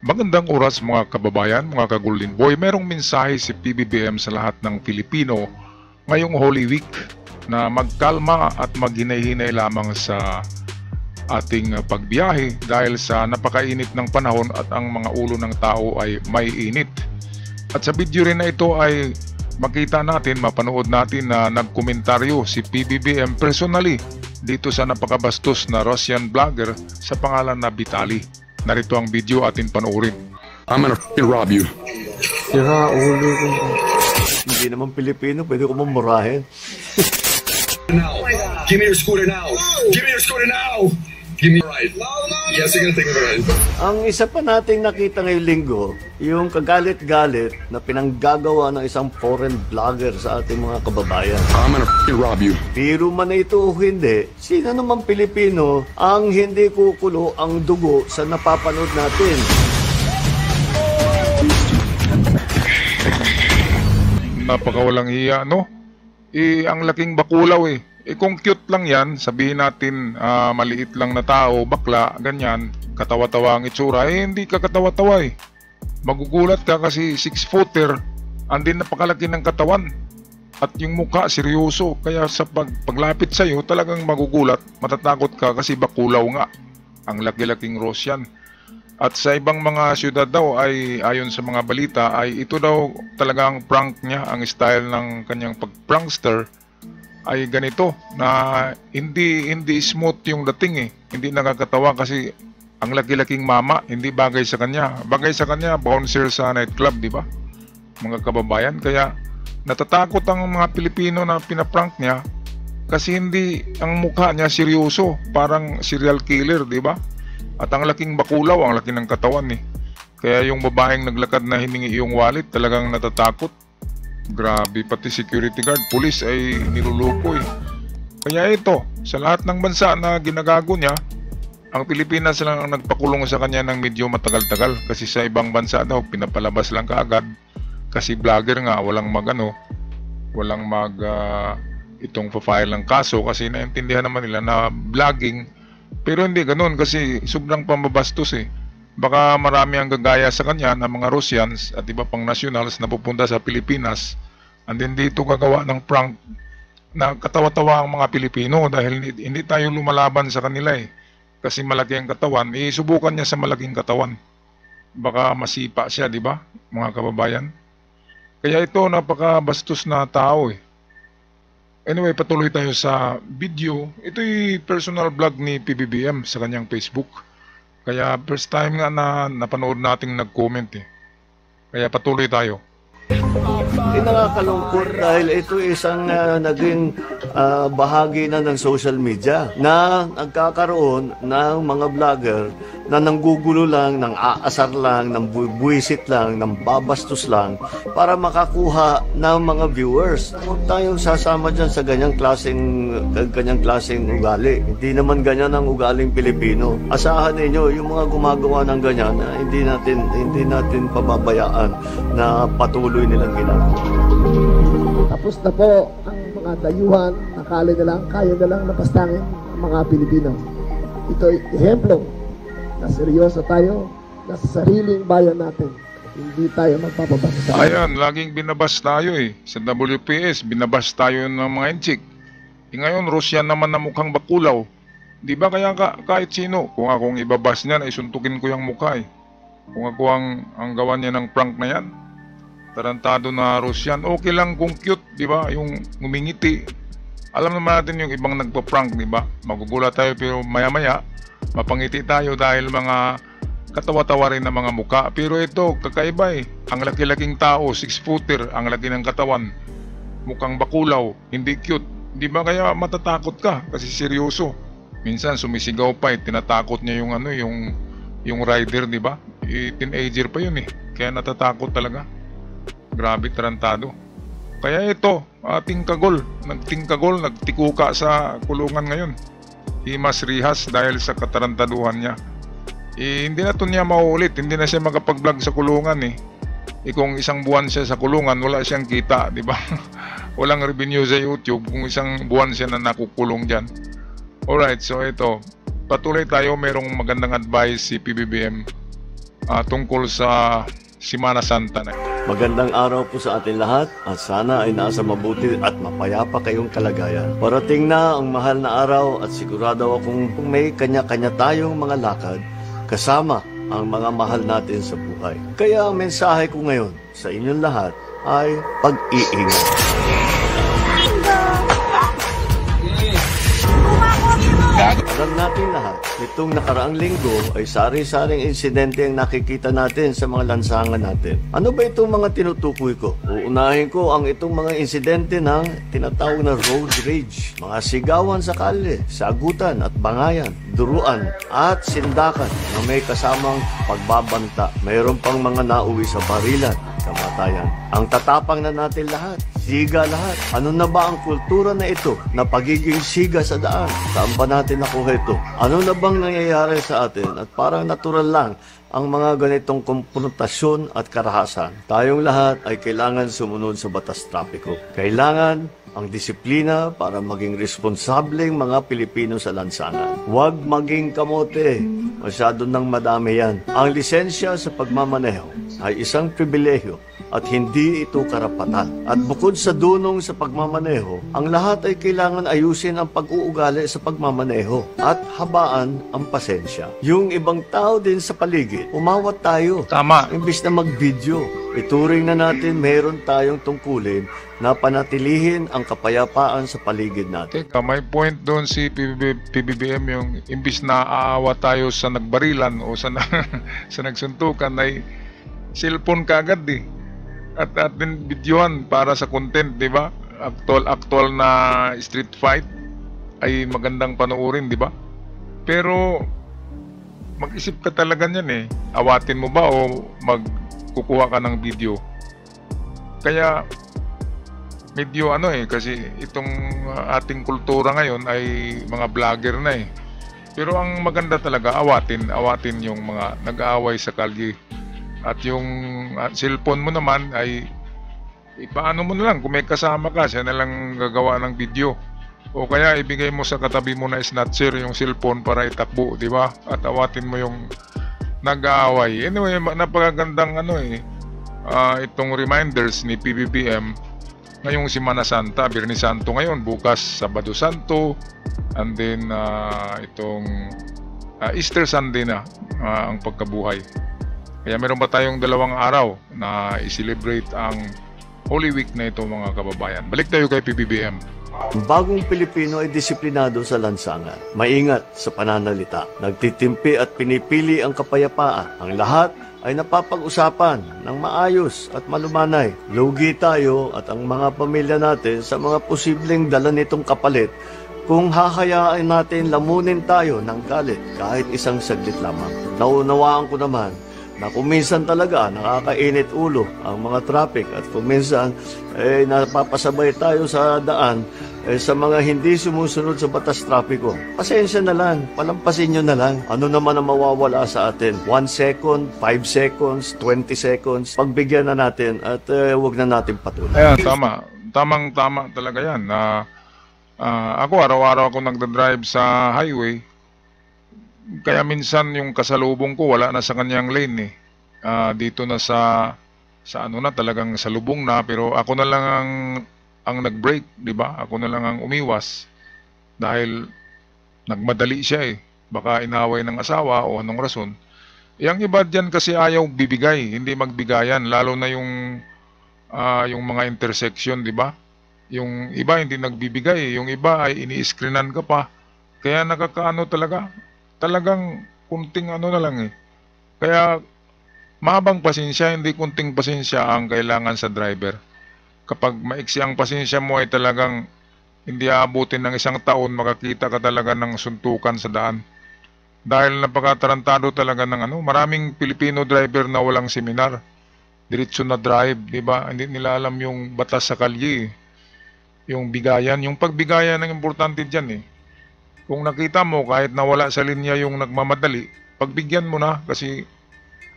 Magandang oras mga kababayan, mga ka-Golden Boy. Merong mensahe si PBBM sa lahat ng Pilipino ngayong Holy Week na magkalma at maghinay-hinay lamang sa ating pagbiyahe dahil sa napakainit ng panahon at ang mga ulo ng tao ay may init. At sa video rin na ito ay makita natin, mapanood natin na nagkomentaryo si PBBM personally dito sa napakabastos na Russian vlogger sa pangalan na Vitali. Narito ang video atin panoorin. I'm gonna f***ing rob you. Sira ulo ko. Hindi naman Pilipino, pwede ko mamurahin. Now, give me your scooter now. Give me your scooter now. Give me a ride. Yes, you're gonna take me a ride. Ang isa pa nating nakita ngayong linggo, yung kagalit-galit na pinanggagawa ng isang foreign vlogger sa ating mga kababayan. I'm gonna f***ing rob you. Biro man na ito o hindi, sino naman Pilipino ang hindi kukulo ang dugo sa napapanood natin? Napakawalang hiya, no? Ang laking bakulaw eh. Kung cute lang yan, sabihin natin maliit lang na tao, bakla, ganyan, katawa-tawa ang itsura, hindi ka katawa-tawa eh. Magugulat ka kasi 6-footer, andin napakalaki ng katawan. At yung mukha, seryoso. Kaya sa paglapit sa'yo, talagang magugulat, matatakot ka kasi bakulaw nga. Ang laki-laking Russian. At sa ibang mga syudad daw ay ayon sa mga balita ay ito daw talagang prank niya, ang style ng kanyang pag-prankster ay ganito na hindi smooth yung dating eh. Hindi nakakatawa kasi ang laki-laking mama, hindi bagay sa kanya. Bagay sa kanya, bouncer sa nightclub, di ba? Mga kababayan, kaya natatakot ang mga Pilipino na pinaprank niya kasi hindi ang mukha niya seryoso, parang serial killer, di ba? At ang laking bakulaw, ang laki ng katawan eh. Kaya yung babaeng naglakad na hiningi yung wallet, talagang natatakot. Grabe, pati security guard, police ay niluluko eh. Kaya ito, sa lahat ng bansa na ginagago niya, ang Pilipinas lang ang nagpakulong sa kanya ng medyo matagal-tagal. Kasi sa ibang bansa daw, pinapalabas lang kaagad. Kasi vlogger nga, walang itong pa-file ng kaso kasi naintindihan naman nila na vlogging. Pero hindi ganun kasi sobrang pambabastos eh. Baka marami ang gagaya sa kanya ng mga Russians at iba pang nationals na pupunta sa Pilipinas and then dito gagawa ng prank na katawa-tawa ang mga Pilipino dahil hindi tayo lumalaban sa kanila eh. Kasi malaki ang katawan, subukan niya sa malaking katawan. Baka masipa siya, di ba, mga kababayan? Kaya ito, napakabastos na tao eh. Anyway, patuloy tayo sa video. Ito'y personal vlog ni PBBM sa kanyang Facebook. Kaya first time nga na napanood nating nag-comment eh. Kaya patuloy tayo. Nakakalungkot dahil ito isang naging bahagi na ng social media na nagkakaroon ng mga vlogger na nanggugulo lang, nang aasar lang, nang buwisit lang, nang babastos lang para makakuha ng mga viewers. Huwag tayong sasama dyan sa ganyang klaseng ugali. Hindi naman ganyan ang ugaling Pilipino. Asahan ninyo yung mga gumagawa ng ganyan na hindi natin pababayaan na patuloy nilang ginagawa. Tapos na po ang mga dayuhan, nakala na lang, kaya na lang napastangin ang mga Pilipino. Ito ay ehemplo na seryoso tayo na sa sariling bayan natin. Hindi tayo magpapabasta. Ayan, laging binabas tayo eh. Sa WPS, binabas tayo ng mga enchik. Ngayon, Russian naman na mukhang bakulaw. Di ba kaya kahit sino, kung akong ibabas niya, isuntukin ko yung mukha eh. Kung ako ang gawa niya ng prank na yan, tarantado na Russian, okay lang kung cute, di ba? Yung ngumingiti. Alam naman natin yung ibang nagpa-prank, di ba? Magugulat tayo pero maya-maya mapangiti tayo dahil mga katawa-tawa rin na mga muka. Pero ito, kakaiba eh. Ang laki-laking tao, 6-footer, ang laki ng katawan. Mukhang bakulaw, hindi cute. Di ba kaya matatakot ka kasi seryoso. Minsan sumisigaw pa eh, tinatakot niya yung rider, di ba? Teenager pa yun eh. Kaya natatakot talaga. Grabe, tarantado. Kaya ito, tingkagol, nagtikuka sa kulungan ngayon. Himas rihas dahil sa katarantaduhan niya. Hindi na ito niya mauulit, hindi na siya makapag-vlog sa kulungan eh. Kung isang buwan siya sa kulungan, wala siyang kita, di ba? Walang revenue sa YouTube kung isang buwan siya na nakukulong dyan. Alright, so ito, patuloy tayo, merong magandang advice si PBBM. tungkol sa Semana Santa na. Magandang araw po sa ating lahat at sana ay nasa mabuti at mapayapa kayong kalagayan. Parating na ang mahal na araw at sigurado akong may kanya-kanya tayong mga lakad kasama ang mga mahal natin sa buhay. Kaya ang mensahe ko ngayon sa inyong lahat ay pag-iingat. Alam natin lahat, itong nakaraang linggo ay sari-saring insidente ang nakikita natin sa mga lansangan natin. Ano ba itong mga tinutukoy ko? Uunahin ko ang itong mga insidente ng tinatawag na road rage, mga sigawan sa kalye, sagutan at bangayan, duruan at sindakan na may kasamang pagbabanta. Mayroon pang mga nauwi sa barilan, kamatayan. Ang tatapang na natin lahat. Siga lahat. Ano na ba ang kultura na ito na pagiging siga sa daan? Saan ba natin nakuha ito? Ano na bang nangyayari sa atin? At parang natural lang ang mga ganitong komprontasyon at karahasan. Tayong lahat ay kailangan sumunod sa batas trapiko. Kailangan ang disiplina para maging responsableng mga Pilipino sa lansangan. Huwag maging kamote. Masyado nang madami yan. Ang lisensya sa pagmamaneho ay isang pribilehiyo at hindi ito karapatan. At bukod sa dunong sa pagmamaneho, ang lahat ay kailangan ayusin ang pag-uugali sa pagmamaneho at habaan ang pasensya. Yung ibang tao din sa paligid, umawat tayo. Tama. Imbis na mag-video, ituring na natin meron tayong tungkulin na panatilihin ang kapayapaan sa paligid natin. Teka, may point doon si PBBM yung imbis na aawa tayo sa nagbarilan o sa, sa nagsuntukan ay cellphone kagad eh. At atin videohan para sa content, di ba? Actual na street fight ay magandang panoorin, di ba? Pero mag-isip ka talaga niyan eh. Awatin mo ba o magkukuha ka ng video? Kaya medyo kasi itong ating kultura ngayon ay mga vlogger na eh. Pero ang maganda talaga, awatin yung mga nag-aaway sa kalye. At yung cellphone mo naman ay ipaano mo na lang, kung may kasama ka, siya na lang gagawa ng video. O kaya ibigay mo sa katabi mo na snatcher yung cellphone para itakbo, di ba? At awatin mo yung nag-aaway. Anyway, napakagandang itong reminders ni PBBM ngayong Semana Santa, Biyernes Santo ngayon, bukas Sabado Santo, and then itong Easter Sunday na ang pagkabuhay. Kaya meron pa tayong 2 araw na i-celebrate ang Holy Week na ito mga kababayan. Balik tayo kay PBBM. Ang bagong Pilipino ay disiplinado sa lansangan, maingat sa pananalita, nagtitimpi at pinipili ang kapayapaan. Ang lahat ay napapag-usapan ng maayos at malumanay. Lugi tayo at ang mga pamilya natin sa mga posibleng dala nitong kapalit kung hahayaan natin lamunin tayo ng galit kahit isang saglit lamang. Naunawaan ko naman na kung minsan talaga nakakainit ulo ang mga traffic at kung minsan napapasabay tayo sa daan sa mga hindi sumusunod sa batas trapiko. Pasensya na lang, palampasin nyo na lang. Ano naman ang mawawala sa atin? 1 second, 5 seconds, 20 seconds, pagbigyan na natin at huwag na natin patuloy. Ayan, tama. Tamang-tama talaga yan. Ako, araw-araw ako nagdadrive sa highway. Kaya minsan yung kasalubong ko wala na sa kanyang lane eh. Dito na sa talagang salubong na, pero ako na lang ang nag-brake, di ba? Ako na lang ang umiwas dahil nagmadali siya eh. Baka inaway ng asawa o anong rason. Yang iba diyan kasi ayaw bibigay, hindi magbigayan, lalo na yung mga intersection, di ba? Yung iba hindi nagbibigay, yung iba ay ini-screenan ka pa. Kaya nakakaano talagang kunting na lang eh. Kaya mahabang pasensya, hindi kunting pasensya ang kailangan sa driver. Kapag maiksi ang pasensya mo ay talagang hindi aabutin ng 1 taon, makakita ka talaga ng suntukan sa daan. Dahil napakatarantado talaga ng maraming Pilipino driver na walang seminar. Diretso na drive, di ba? Hindi nila alam yung batas sa kalye. Yung bigayan, yung pagbigayan ang importante dyan eh. Kung nakita mo kahit nawala sa linya yung nagmamadali, pagbigyan mo na kasi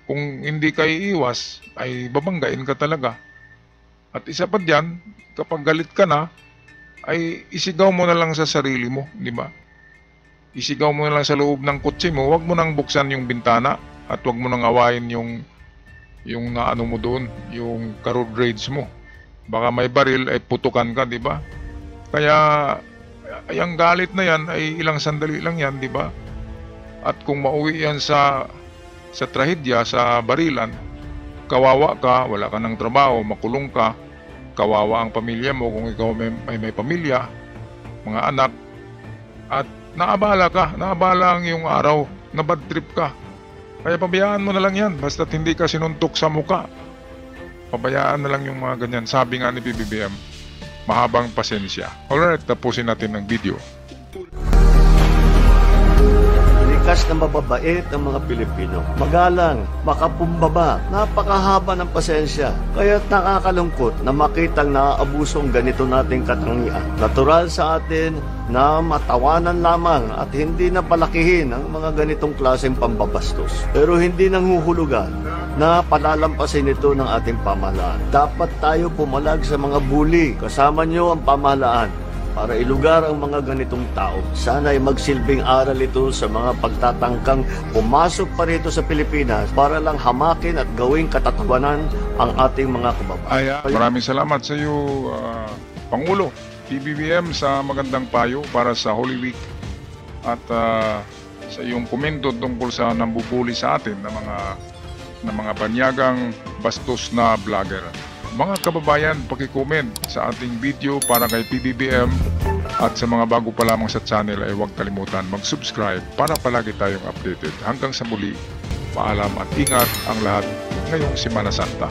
kung hindi ka iiwas ay babanggain ka talaga. At isa pa diyan, kapag galit ka na, ay isigaw mo na lang sa sarili mo, di ba? Isigaw mo na lang sa loob ng kotse mo, huwag mo nang buksan yung bintana. at wag mo nang awayin yung naano mo doon, yung road rage mo. Baka may baril ay putukan ka, di ba? Kaya yung galit na yan ay ilang sandali lang yan, di ba? At kung mauwi yan sa trahedya, sa barilan, kawawa ka, wala ka ng trabaho, makulong ka, kawawa ang pamilya mo kung ikaw may pamilya, mga anak, at naabala ang iyong araw, na bad trip ka. Kaya pabayaan mo na lang yan, basta't hindi ka sinuntok sa muka. Pabayaan na lang yung mga ganyan. Sabi nga ni PBBM, mahabang pasensya. Alright, tapusin natin ang video. Likas na mababait ang mga Pilipino. Magalang, makapumbaba, napakahaba ng pasensya. Kaya't nakakalungkot na makitang naaabuso ang ganito nating katangian. Natural sa atin na matawanan lamang at hindi na palakihin ang mga ganitong klaseng pambabastos. Pero hindi nanghuhulugan na palalampasin ito ng ating pamahalaan. Dapat tayo pumalag sa mga bully. Kasama nyo ang pamahalaan para ilugar ang mga ganitong tao. Sana ay magsilbing aral ito sa mga pagtatangkang pumasok pa rito sa Pilipinas para lang hamakin at gawing katatawanan ang ating mga kababayan. Maraming salamat sa iyo, Pangulo PBBM, sa magandang payo para sa Holy Week at sa iyong komento tungkol sa nambubuli sa atin na mga banyagang bastos na vlogger. Mga kababayan, paki-comment sa ating video para kay PBBM at sa mga bago pa lamang sa channel ay huwag kalimutan mag-subscribe para palagi tayong updated. Hanggang sa muli, paalam at ingat ang lahat ngayong Semana Santa.